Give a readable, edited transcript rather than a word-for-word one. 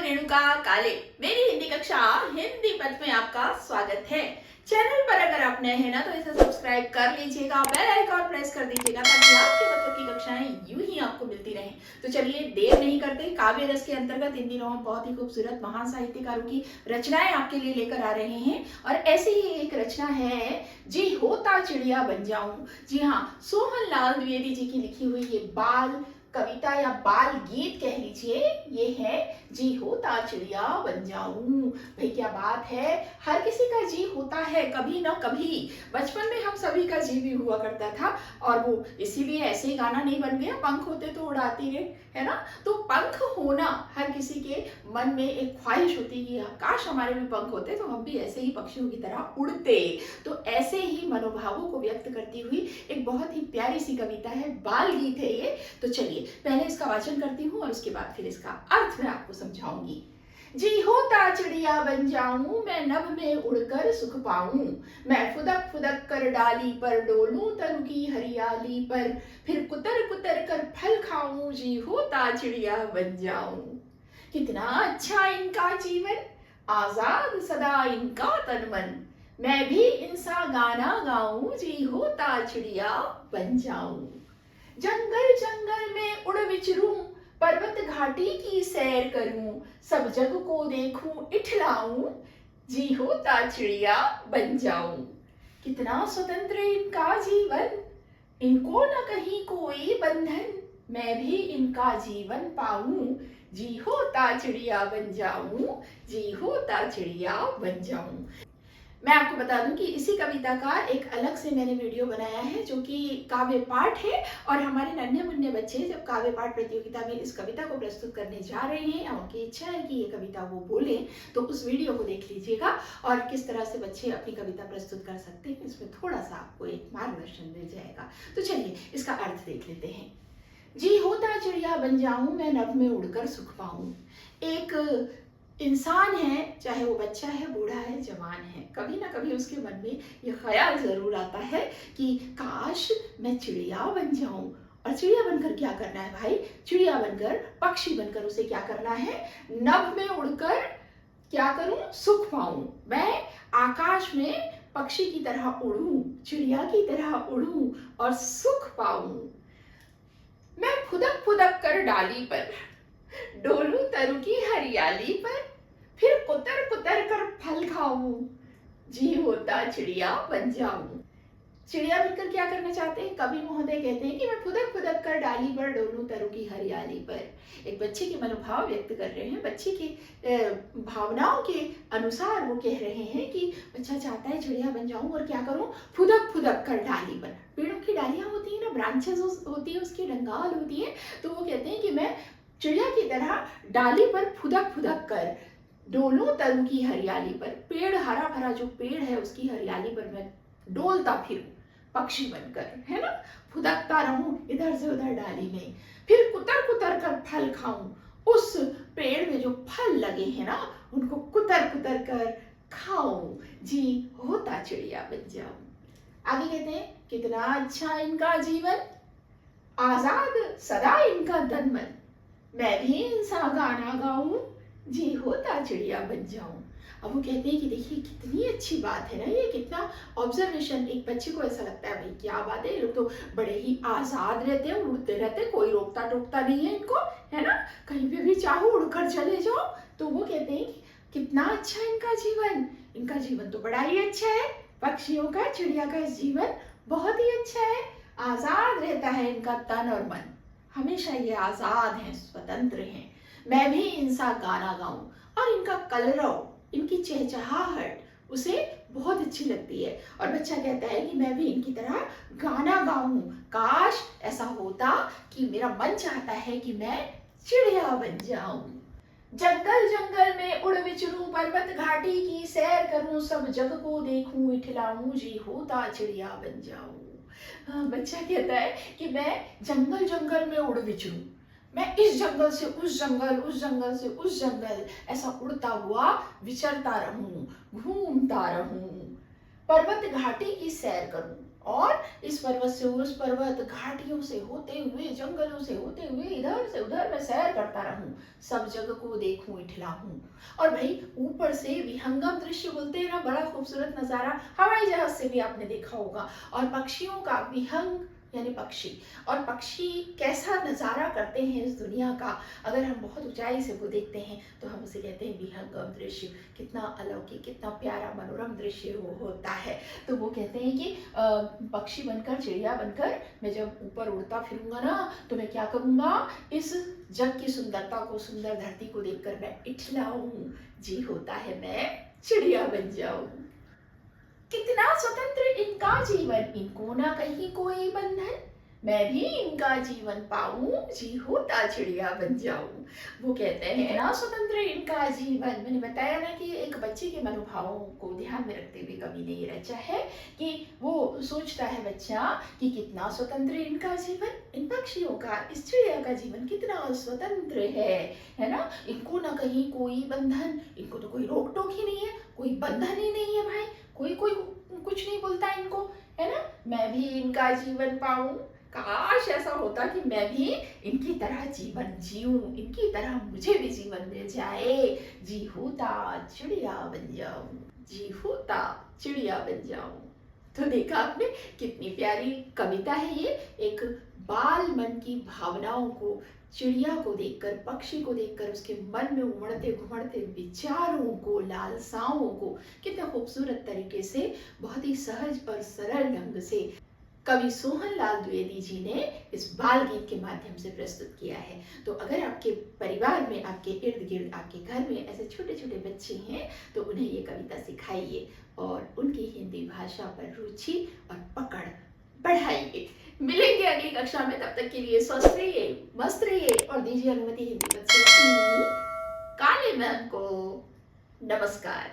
रेणुका काले। मेरी हिंदी कक्षा हिंदी पद में आपका स्वागत है। चैनल पर अगर आप नए हैं ना तो इसे सब्सक्राइब कर लीजिएगा, बेल आइकॉन प्रेस कर दीजिएगा ताकि आपके मतलब की कक्षाएं यूं ही आपको मिलती रहें। तो चलिए देर नहीं करते, काव्य रस के अंतर्गत इन दिनों हम बहुत ही खूबसूरत महान साहित्यकारों की रचनाएं आपके लिए लेकर आ रहे हैं। और ऐसी ही एक रचना है जी होता चिड़िया बन जाऊं। जी हाँ, सोहन लाल द्विवेदी जी की लिखी हुई ये बाल कविता या बाल गीत कह लीजिए, ये है जी होता चिड़िया बन जाऊं। भाई क्या बात है, हर किसी का जी होता है कभी ना कभी। बचपन में हम सभी का जी भी हुआ करता था और वो इसीलिए ऐसे ही गाना नहीं बन गया, पंख होते तो उड़ाती रे, है ना। तो पंख होना हर किसी के मन में एक ख्वाहिश होती है कि काश हमारे भी पंख होते तो हम भी ऐसे ही पक्षियों की तरह उड़ते। तो ऐसे ही मनोभावों को व्यक्त करती हुई एक बहुत ही प्यारी सी कविता है, बाल गीत है ये। तो चलिए पहले इसका वाचन करती हूँ और उसके बाद फिर इसका अर्थ मैं आपको समझाऊंगी। जी होता चिड़िया बन जाऊं, मैं नभ में उड़कर सुख पाऊं। मैं फुदक फुदक कर डाली पर डोलूं तरु की हरियाली पर, फिर कुतर कुतर कर फल खाऊं। जी होता चिड़िया बन जाऊं। कितना अच्छा इनका जीवन, आजाद सदा इनका तन मन। मैं भी इनसा गाना गाऊं, जी होता चिड़िया बन जाऊं। जंगल जंगल में उड़ विचरूं, पर्वत घाटी की सैर करूं, सब जग को देखूं इठलाऊं। जी होता चिड़िया बन जाऊं। कितना स्वतंत्र इनका जीवन, इनको न कहीं कोई बंधन। मैं भी इनका जीवन पाऊं, जी होता चिड़िया बन जाऊं। जी होता चिड़िया बन जाऊं। मैं आपको बता दूं कि इसी कविता का एक अलग से मैंने वीडियो बनाया है जो कि काव्य पाठ है। और हमारे नन्हे मुन्ने बच्चे जब काव्य पाठ प्रतियोगिता में इस कविता को प्रस्तुत करने जा रहे हैं, उनकी इच्छा है कि ये कविता वो बोले, तो उस वीडियो को देख लीजिएगा और किस तरह से बच्चे अपनी कविता प्रस्तुत कर सकते हैं, इसमें थोड़ा सा आपको एक मार्गदर्शन मिल जाएगा। तो चलिए इसका अर्थ देख लेते हैं। जी होता चिड़िया बन जाऊं, मैं नभ में उड़कर सुख पाऊं। एक इंसान है, चाहे वो बच्चा है, बूढ़ा है, जवान है, कभी ना कभी उसके मन में ये ख्याल जरूर आता है कि काश मैं चिड़िया बन जाऊं। और चिड़िया बनकर क्या करना है भाई? चिड़िया बनकर, पक्षी बनकर उसे क्या करना है? नभ में उड़कर क्या करूं? सुख पाऊं। मैं आकाश में पक्षी की तरह उड़ूं, चिड़िया की तरह उड़ूं और सुख पाऊं। मैं फुदक फुदक कर डाली पर डोलूं तरु की हरियाली पर, फिर कुतर कुतर कर फल खाऊं। जी होता चिड़िया बन जाऊं। चिड़िया बनकर क्या करना चाहते हैं? कवि महोदय कहते हैं कि मैं फुदक फुदक कर डाली पर डोलूं तरु की हरियाली पर। एक बच्चे के मनोभाव व्यक्त कर रहे हैं, बच्चे की भावनाओं के अनुसार वो कह रहे हैं कि बच्चा चाहता है चिड़िया बन जाऊं और क्या करूं? फुदक फुदक कर डाली पर। पेड़ों की डालियां होती है ना, ब्रांचेस होती है, उसकी डंगाल होती है, तो वो कहते हैं कि मैं चिड़िया की तरह डाली पर फुदक फुदक कर डोलूं तरु की हरियाली पर। पेड़, हरा भरा जो पेड़ है उसकी हरियाली पर मैं डोलता फिरूं पक्षी बनकर, है ना। फुदकता रहूं इधर से उधर डाली में, फिर कुतर कुतर कर फल खाऊं। उस पेड़ में जो फल लगे हैं ना उनको कुतर कुतर कर खाऊं। जी होता चिड़िया बन जाऊं। आगे कहते हैं कितना अच्छा इनका जीवन, आजाद सदा इनका तन मन। मैं भी इनसा गाना गाऊं, जी होता चिड़िया बन जाऊं। अब वो कहते हैं कि देखिए कितनी अच्छी बात है ना, ये कितना ऑब्जर्वेशन। एक बच्चे को ऐसा लगता है भाई क्या बात है, ये लोग तो बड़े ही आजाद रहते हैं, उड़ते रहते हैं, कोई रोकता टोकता नहीं है इनको, है ना। कहीं पे भी चाहो उड़कर चले जाओ। तो वो कहते हैं कि कितना अच्छा इनका जीवन, इनका जीवन तो बड़ा ही अच्छा है। पक्षियों का, चिड़िया का जीवन बहुत ही अच्छा है। आजाद रहता है इनका तन और मन, हमेशा ये आजाद हैं, स्वतंत्र हैं। मैं भी इनसा गाना गाऊं। और इनका कलरव, इनकी चहचहाहट उसे बहुत अच्छी लगती है। और बच्चा कहता है कि मैं भी इनकी तरह गाना गाऊं। काश ऐसा होता कि मेरा मन चाहता है कि मैं चिड़िया बन जाऊं। जंगल जंगल में उड़ विचरूं, पर्वत घाटी की सैर करूं, सब जग को देखूं इठलाऊं। जी होता चिड़िया बन जाऊं। बच्चा कहता है कि मैं जंगल जंगल में उड़ विचरूं, मैं इस जंगल से उस जंगल, उस जंगल से उस जंगल ऐसा उड़ता हुआ विचरता रहूं, घूमता रहूं। पर्वत घाटी की सैर करूं, और इस पर्वत से उस पर्वत, घाटियों से होते हुए, जंगलों से होते हुए, इधर से उधर मैं सैर करता रहूं, सब जगह को देखूं, इठलाऊं। और भाई ऊपर से विहंगम दृश्य बोलते हैं ना, बड़ा खूबसूरत नज़ारा, हवाई जहाज से भी आपने देखा होगा। और पक्षियों का विहंग यानी पक्षी, और पक्षी कैसा नज़ारा करते हैं इस दुनिया का, अगर हम बहुत ऊंचाई से वो देखते हैं तो हम उसे कहते हैं विहंगम दृश्य। कितना अलौकिक, कितना प्यारा मनोरम दृश्य वो होता है। तो वो कहते हैं कि पक्षी बनकर, चिड़िया बनकर मैं जब ऊपर उड़ता फिरूंगा ना, तो मैं क्या करूंगा, इस जग की सुंदरता को, सुंदर धरती को देखकर मैं इठलाऊं। जी होता है मैं चिड़िया बन जाऊं। कितना स्वतंत्र इनका जीवन, इनको ना कहीं कोई बंधन, मैं भी इनका जीवन पाऊं, जी होता चिड़िया बन जाऊं। वो कहते हैं कितना स्वतंत्र इनका जीवन। मैंने बताया ना कि एक बच्चे के मनोभावों को ध्यान में रखते हुए कवि ने ये रचा है कि वो सोचता है बच्चा कि कितना स्वतंत्र इनका जीवन, इन पक्षियों का, इस चिड़िया का जीवन कितना स्वतंत्र है ना। इनको ना कहीं कोई बंधन, इनको तो कोई रोक टोक ही नहीं है, कोई बंधन ही नहीं है भाई, कोई कोई कुछ नहीं बोलता इनको, है ना। मैं भी इनका जीवन पाऊं, काश ऐसा होता कि मैं भी इनकी तरह जीवन जीऊं, इनकी तरह मुझे भी जीवन मिल जाए। जी होता चिड़िया बन जाऊं, जी होता चिड़िया बन जाऊं। तो देखा आपने कितनी प्यारी कविता है ये, एक बाल मन की भावनाओं को, चिड़िया को देखकर, पक्षी को देखकर, उसके मन में उमड़ते घुमड़ते विचारों को, लालसाओं को कितने खूबसूरत तरीके से, बहुत ही सहज और सरल ढंग से कवि सोहन लाल द्विवेदी जी ने इस बाल गीत के माध्यम से प्रस्तुत किया है। तो अगर आपके परिवार में, आपके इर्द गिर्द, आपके घर में ऐसे छोटे छोटे बच्चे हैं तो उन्हें ये कविता सिखाइए और उनकी हिंदी भाषा पर रुचि और पकड़ बढ़ाइए। मिलेंगे अगली कक्षा में, तब तक के लिए स्वस्थ रहिए, मस्त रहिए और दीजिए अनुमति हिंदी बच्चों की काले मैम को नमस्कार।